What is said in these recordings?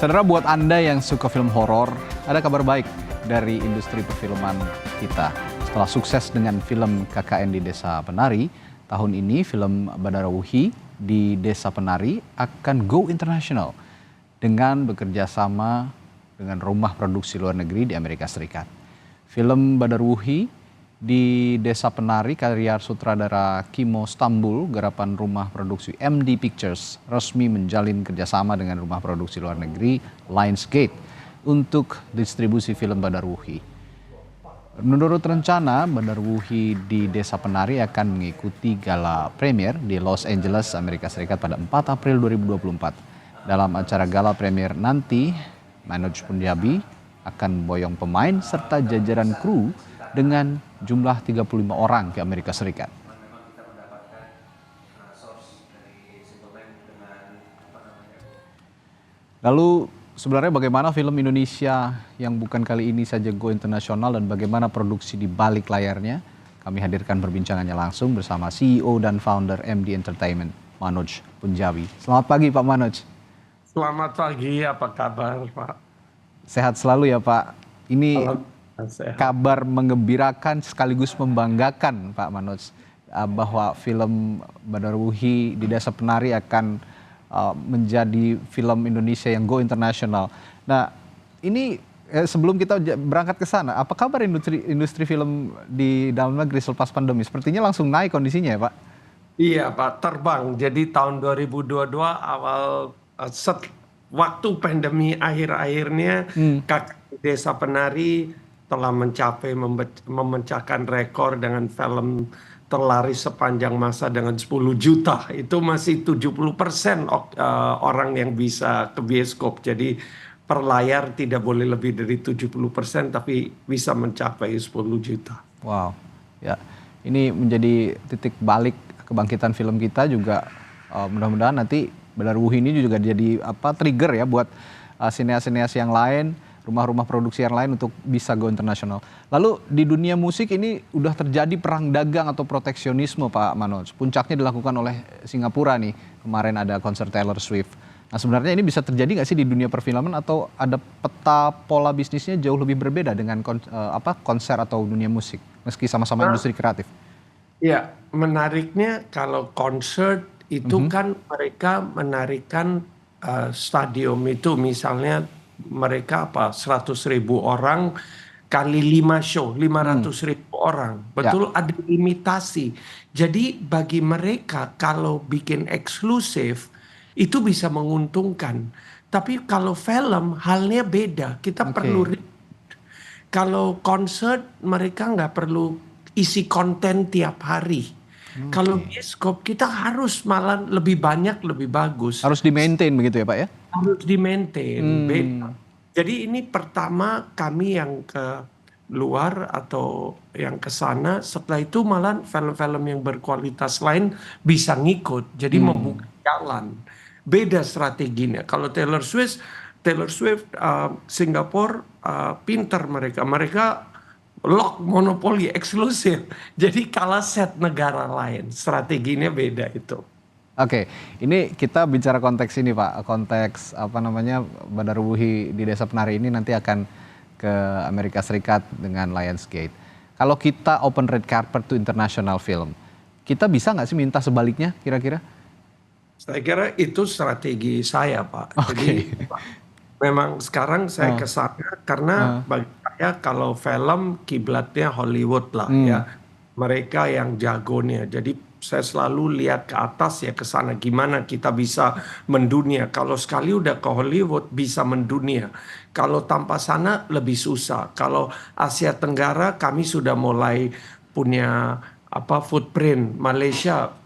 Saudara, buat Anda yang suka film horor, ada kabar baik dari industri perfilman kita. Setelah sukses dengan film KKN di Desa Penari, tahun ini film Badarwuhi di Desa Penari akan go international dengan bekerja sama dengan rumah produksi luar negeri di Amerika Serikat. Film Badarwuhi di Desa Penari karya sutradara Kimo Stambul, garapan rumah produksi MD Pictures, resmi menjalin kerjasama dengan rumah produksi luar negeri Lionsgate untuk distribusi film Badarwuhi. Menurut rencana, Badarwuhi di Desa Penari akan mengikuti gala premier di Los Angeles, Amerika Serikat pada 4 April 2024. Dalam acara gala premier nanti, Manoj Punjabi akan boyong pemain serta jajaran kru dengan jumlah 35 orang ke Amerika Serikat. Lalu sebenarnya bagaimana film Indonesia yang bukan kali ini saja go internasional dan bagaimana produksi di balik layarnya? Kami hadirkan perbincangannya langsung bersama CEO dan founder MD Entertainment, Manoj Punjabi. Selamat pagi Pak Manoj. Selamat pagi, apa kabar Pak? Sehat selalu ya Pak. Ini kabar mengembirakan sekaligus membanggakan Pak Manoj, bahwa film Badarwuhi di Desa Penari akan menjadi film Indonesia yang go internasional. Nah, ini sebelum kita berangkat ke sana, apa kabar industri film di dalam negeri selepas pandemi? Sepertinya langsung naik kondisinya ya Pak? Iya Pak, terbang. Jadi tahun 2022 awal waktu pandemi akhir-akhirnya KKN Desa Penari telah mencapai memecahkan rekor dengan film terlaris sepanjang masa dengan 10 juta. Itu masih 70% orang yang bisa ke bioskop. Jadi per layar tidak boleh lebih dari 70%, tapi bisa mencapai 10 juta. Wow, ya ini menjadi titik balik kebangkitan film kita juga. Mudah-mudahan nanti Badarwuhi ini juga jadi trigger ya buat sineas-sineas yang lain, rumah-rumah produksi yang lain untuk bisa go internasional. Lalu di dunia musik ini udah terjadi perang dagang atau proteksionisme Pak Manoj. Puncaknya dilakukan oleh Singapura nih, kemarin ada konser Taylor Swift. Nah sebenarnya ini bisa terjadi nggak sih di dunia perfilman atau ada peta pola bisnisnya jauh lebih berbeda dengan konser atau dunia musik meski sama-sama industri kreatif? Ya, menariknya kalau konser itu kan mereka menarikan stadium itu misalnya mereka 100.000 orang kali 5 show, 500.000 orang. Betul, ada limitasi. Jadi bagi mereka kalau bikin eksklusif itu bisa menguntungkan. Tapi kalau film halnya beda. Kita perlu, kalau konser mereka nggak perlu isi konten tiap hari. Kalau bioskop kita harus malah lebih banyak, lebih bagus. Harus di-maintain begitu ya Pak ya? Harus di-maintain. Jadi ini pertama kami yang ke luar atau yang ke sana, setelah itu malah film-film yang berkualitas lain bisa ngikut. Jadi membuka jalan. Beda strateginya. Kalau Taylor Swift Singapura pinter mereka. Mereka lock monopoli eksklusif. Jadi kalah set negara lain. Strateginya beda itu. Oke, ini kita bicara konteks ini Pak, konteks Badarwuhi di Desa Penari ini nanti akan ke Amerika Serikat dengan Lionsgate. Kalau kita open red carpet to international film, kita bisa nggak sih minta sebaliknya kira-kira? Saya kira itu strategi saya Pak. Jadi memang sekarang saya kesana karena bagi saya kalau film kiblatnya Hollywood lah ya, mereka yang jagonya. Jadi saya selalu lihat ke atas ya, ke sana gimana kita bisa mendunia. Kalau sekali udah ke Hollywood bisa mendunia. Kalau tanpa sana lebih susah. Kalau Asia Tenggara kami sudah mulai punya footprint. Malaysia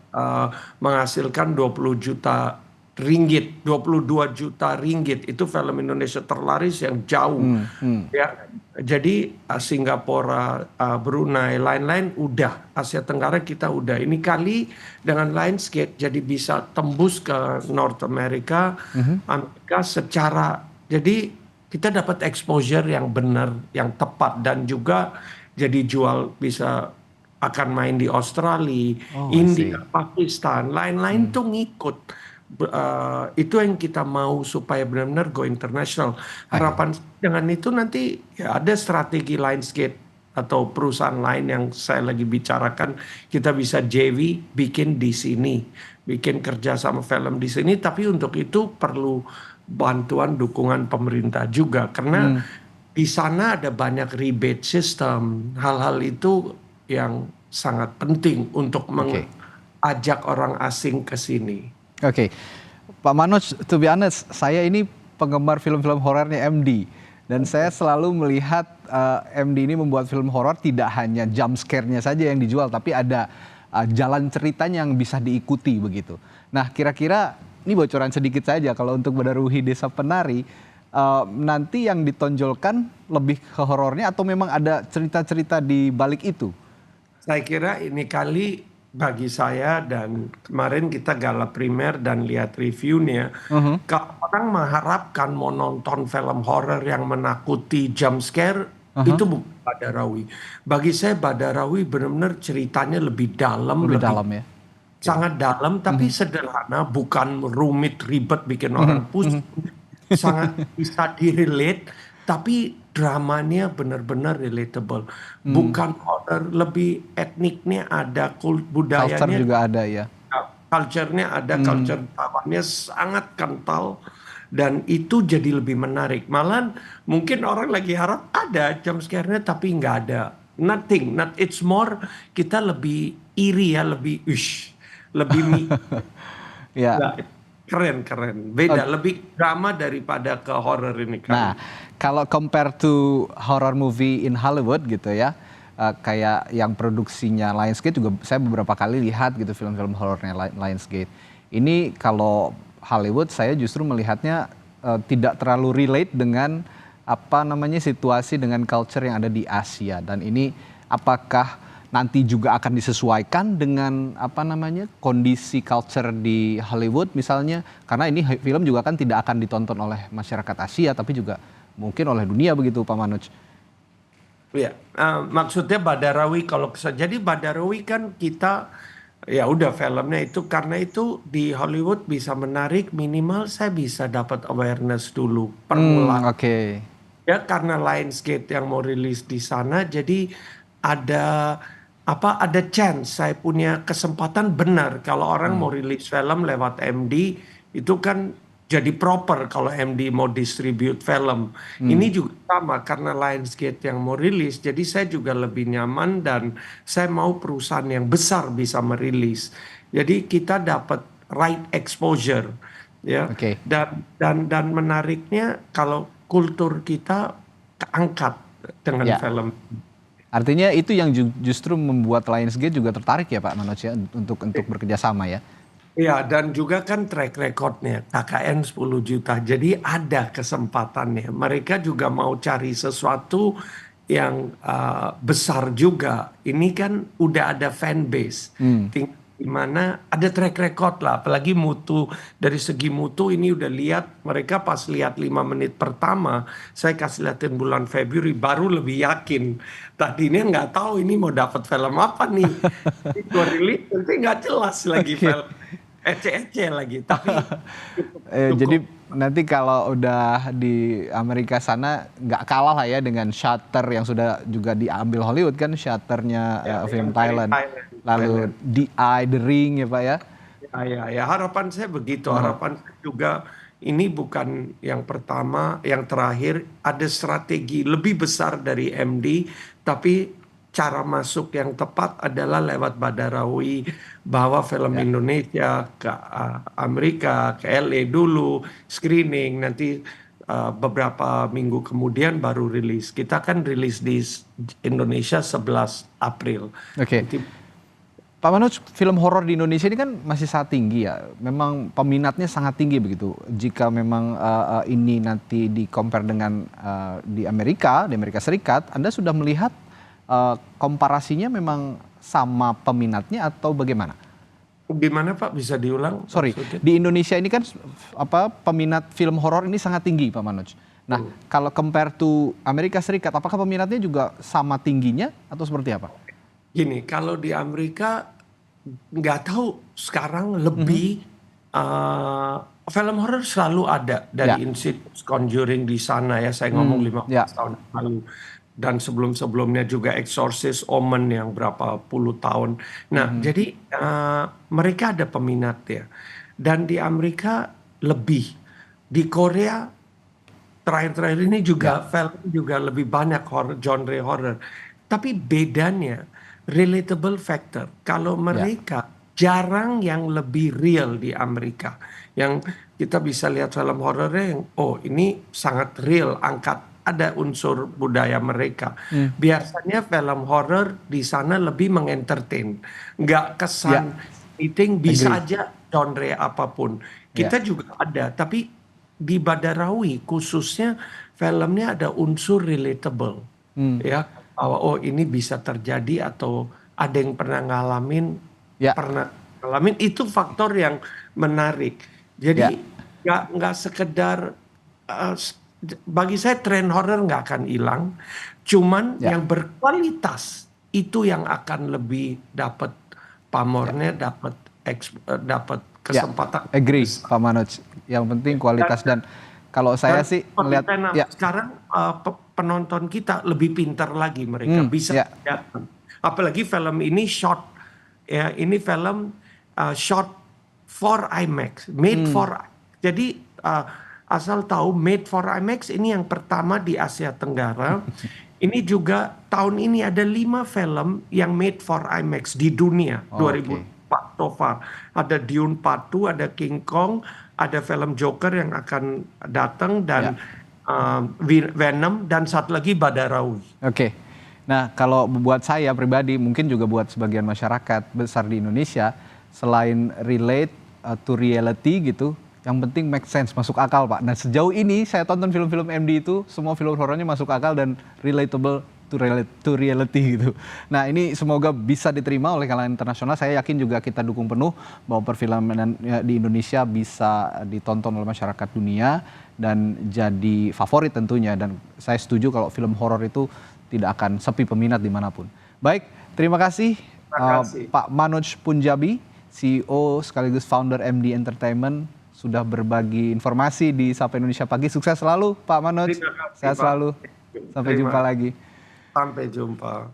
menghasilkan 20 juta ringgit, 22 juta ringgit. Itu film Indonesia terlaris yang jauh. Ya. Jadi Singapura, Brunei, lain-lain udah. Asia Tenggara kita udah. Ini kali dengan Lionsgate jadi bisa tembus ke North America, Amerika secara. Jadi kita dapat exposure yang benar, yang tepat. Dan juga jadi jual bisa akan main di Australia, India, Pakistan, lain-lain tuh ngikut. Itu yang kita mau supaya benar-benar go international. Oke. Harapan dengan itu nanti ya ada strategi Lionsgate atau perusahaan lain yang saya lagi bicarakan, kita bisa JV bikin di sini, bikin kerja sama film di sini. Tapi untuk itu perlu bantuan dukungan pemerintah juga, karena Hmm, di sana ada banyak rebate system. Hal-hal itu yang sangat penting untuk oke. mengajak orang asing ke sini. Oke, Pak Manoj, to be honest, saya ini penggemar film-film horornya MD. Dan saya selalu melihat MD ini membuat film horor tidak hanya jump scare-nya saja yang dijual, tapi ada jalan ceritanya yang bisa diikuti begitu. Nah, kira-kira ini bocoran sedikit saja kalau untuk Badaruhi Desa Penari, nanti yang ditonjolkan lebih ke horornya atau memang ada cerita-cerita di balik itu? Saya kira ini kali bagi saya, dan kemarin kita gala primer dan lihat reviewnya, Mhm, kalau orang mengharapkan mau nonton film horor yang menakuti jump scare, aha, itu bukan Badarawi. Bagi saya Badarawi benar-benar ceritanya lebih dalam, lebih lebih dalam ya. Oke. sangat dalam, tapi Mhm, sederhana, bukan rumit ribet bikin mhm, orang pusing. mhm, Sangat bisa direlate, tapi dramanya benar-benar relatable. hmm. Bukan horror, lebih etniknya ada, Culture budayanya, juga ada ya. culture-nya ada, Hmm. culture tawannya sangat kental, dan itu jadi lebih menarik. Malah mungkin orang lagi harap ada jump scare-nya, tapi nggak ada. Nothing, not it's more, kita lebih iri ya, lebih lebih Ya. ya, keren, beda, lebih drama daripada ke horror ini kali. Nah, kalau compare to horror movie in Hollywood gitu ya, kayak yang produksinya Lionsgate juga saya beberapa kali lihat gitu film-film horornya Lionsgate. Ini kalau Hollywood saya justru melihatnya tidak terlalu relate dengan apa namanya situasi dengan culture yang ada di Asia, dan ini apakah nanti juga akan disesuaikan dengan apa namanya kondisi culture di Hollywood misalnya, karena ini film juga kan tidak akan ditonton oleh masyarakat Asia tapi juga mungkin oleh dunia begitu Pak Manoj. Ya, maksudnya Badarawi, kalau jadi Badarawi kan kita ya udah filmnya itu, karena itu di Hollywood bisa menarik, minimal saya bisa dapat awareness dulu permulaan. Oke. Ya karena Lionsgate yang mau rilis di sana, jadi ada ada chance saya punya kesempatan benar kalau orang Hmm, mau rilis film lewat MD, itu kan jadi proper kalau MD mau distribute film. Ini hmm, juga sama karena Lionsgate yang mau rilis, jadi saya juga lebih nyaman dan saya mau perusahaan yang besar bisa merilis. Jadi kita dapat right exposure, ya. oke. Dan menariknya kalau kultur kita keangkat dengan Ya, film. artinya itu yang justru membuat Lionsgate juga tertarik ya Pak Manoj ya untuk bekerja sama ya. Ya, dan juga kan track recordnya KKN 10 juta. Jadi ada kesempatannya. Mereka juga mau cari sesuatu yang besar juga. Ini kan udah ada fan base. Hmm, Tinggal di mana ada track record lah. Apalagi mutu, dari segi mutu ini udah lihat. Mereka pas lihat 5 menit pertama, saya kasih liatin bulan Februari, baru lebih yakin. Tadinya nggak tahu ini mau dapat film apa nih. Ini gue rilis, nanti nggak jelas lagi oke. film. Ece-ece lagi, tapi cukup, Jadi cukup. nanti kalau udah di Amerika sana nggak kalah lah ya dengan Shutter yang sudah juga diambil Hollywood kan, Shutternya Ya, film yang dari Thailand. Thailand. Lalu The Eye, The Ring ya Pak ya. Ya, harapan saya begitu. Aha. Harapan saya juga ini bukan yang pertama, yang terakhir. Ada strategi lebih besar dari MD, tapi cara masuk yang tepat adalah lewat Badarawi, bawa film Ya. Indonesia ke Amerika, ke LA dulu, screening, nanti beberapa minggu kemudian baru rilis. Kita kan rilis di Indonesia 11 April. Oke. Nanti Pak Manoj, film horor di Indonesia ini kan masih sangat tinggi ya. Memang peminatnya sangat tinggi begitu. Jika memang ini nanti di-compare dengan di Amerika Serikat, Anda sudah melihat komparasinya memang sama peminatnya atau bagaimana? gimana Pak, bisa diulang Sorry, maksudnya? di Indonesia ini kan peminat film horor ini sangat tinggi, Pak Manoj. Nah, kalau compare to Amerika Serikat, apakah peminatnya juga sama tingginya atau seperti apa? Gini, kalau di Amerika nggak tahu sekarang lebih eh, film horor selalu ada Ya. dari Insidious, Conjuring di sana ya. Saya ngomong 15 Ya. tahun yang lalu. Dan sebelum-sebelumnya juga Exorcist, Omen yang berapa puluh tahun. Nah, jadi mereka ada peminat ya. Dan di Amerika lebih. Di Korea terakhir-terakhir ini juga film juga lebih banyak genre horror. Tapi bedanya relatable factor. Kalau mereka jarang yang lebih real di Amerika. Yang kita bisa lihat film horornya yang oh ini sangat real, angkat ada unsur budaya mereka. Biasanya film horor di sana lebih mengentertain, nggak kesan meeting bisa Agree. aja genre apapun. Kita juga ada, tapi di Badarawi khususnya filmnya ada unsur relatable, ya bahwa oh ini bisa terjadi atau ada yang pernah Ya. ngalamin itu faktor yang menarik. Ya. Jadi nggak sekedar bagi saya tren horor nggak akan hilang, cuman Ya. yang berkualitas itu yang akan lebih dapat pamornya, dapat Ya, kesempatan. agree Pak Manoj. Yang penting kualitas dan kalau saya Dan sih seperti melihat ya, sekarang penonton kita lebih pintar lagi, mereka bisa ya, datang. Apalagi film ini short, ya ini film short for IMAX, made for. Jadi asal tahu made for IMAX ini yang pertama di Asia Tenggara. Ini juga tahun ini ada 5 film yang made for IMAX di dunia. Oke. 2004 so far. Ada Dune Part 2, ada King Kong, ada film Joker yang akan datang dan Venom dan satu lagi Badarawi. Oke. Nah, kalau buat saya pribadi, mungkin juga buat sebagian masyarakat besar di Indonesia, selain relate to reality gitu, yang penting make sense, masuk akal Pak. Nah, sejauh ini saya tonton film-film MD itu, semua film horornya masuk akal dan relatable to reality gitu. Nah, ini semoga bisa diterima oleh kalangan internasional. Saya yakin juga kita dukung penuh bahwa perfilman di Indonesia bisa ditonton oleh masyarakat dunia dan jadi favorit tentunya. Dan saya setuju kalau film horor itu tidak akan sepi peminat dimanapun. Baik, terima kasih, Pak Manoj Punjabi, CEO sekaligus founder MD Entertainment, sudah berbagi informasi di Sapa Indonesia Pagi. Sukses selalu Pak Manoj, sehat selalu. Sampai jumpa lagi. Sampai jumpa.